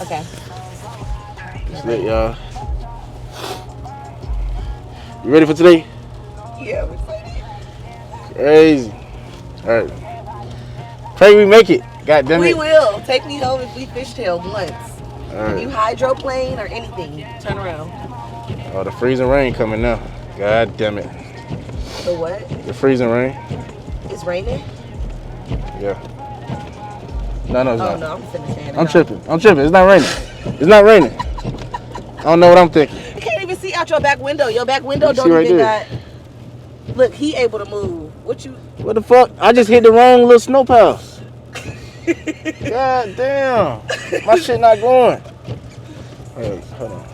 Okay. It's lit, y'all. You ready for today? Yeah, we're excited. Crazy. All right. Pray we make it. God damn We it. will. Take me home if we fishtail once. All If you right. hydroplane or anything, turn around. Oh, the freezing rain coming now. God damn it. The what? The freezing rain. It's raining? Yeah. No, it's Oh not. no, I'm finna stand it I'm off. tripping. It's not raining. It's not raining. I don't know what I'm thinking. You can't even see out your back window. Your back window You see don't right even there. got. Look, he able to move. What you? What the fuck? I just hit the wrong little snow pile. God damn. My shit not going. Hey, hold on.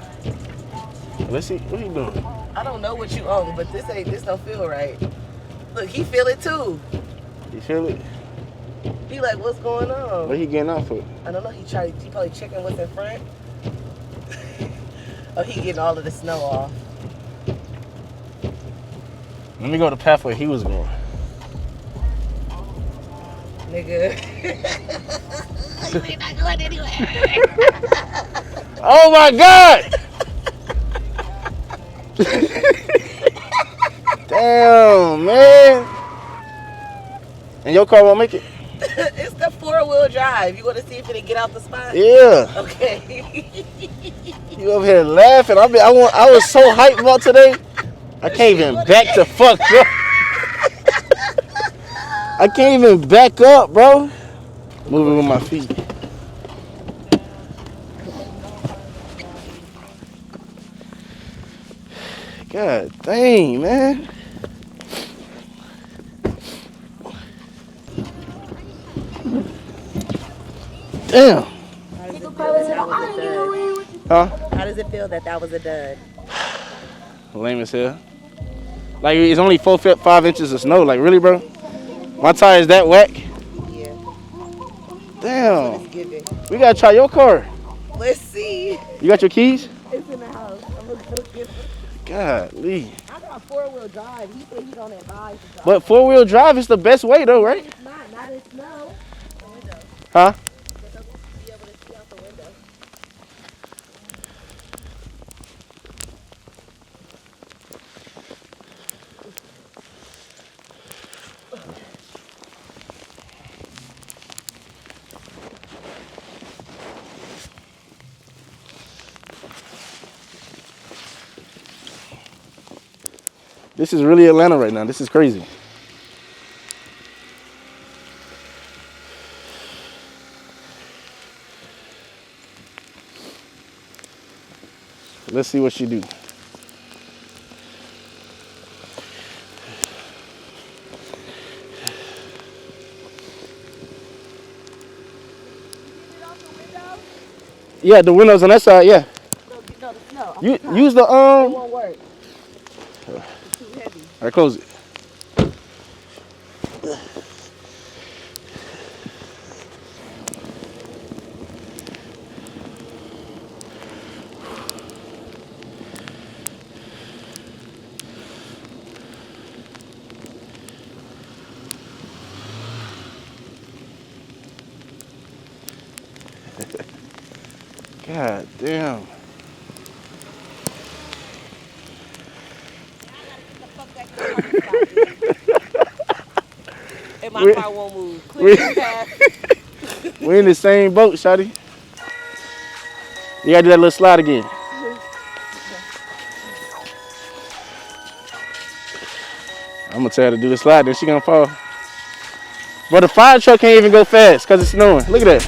Let's see. What you doing? I don't know what you own, but this don't feel right. Look, he feel it too. You feel it? He like, what's going on? What he getting out for? I don't know. He probably checking what's in front. Oh, he getting all of the snow off. Let me go the path where he was going. Nigga. We're not going anywhere. Oh my God! Damn, man. And your car won't make it? It's the 4-wheel drive. You want to see if it get out the spot? Yeah. Okay. You over here laughing. I was so hyped about today. I can't even back the fuck up. I can't even back up, bro. Moving with my feet. God dang, man. Damn. Huh? How does it feel that was a dud? Lame as hell. Like, it's only 5 inches of snow. Like, really, bro? My tire is that whack? Yeah. Damn. Let's give it. We gotta try your car. Let's see. You got your keys? It's in the house. I'm gonna go get it. Golly. I got 4-wheel drive. He said he don't advise. But 4-wheel drive is the best way, though, right? It's not in snow. Huh? Be able to see out the window. This is really Atlanta right now. This is crazy. Let's see what she do. Yeah, the windows on that side, yeah. No, the snow. You use the It won't work. It's too heavy. All right, close it. God damn. And my car won't move. Clear the path. We in the same boat, shawty. You gotta do that little slide again. I'm gonna tell her to do the slide, then she gonna fall. But the fire truck can't even go fast because it's snowing. Look at that.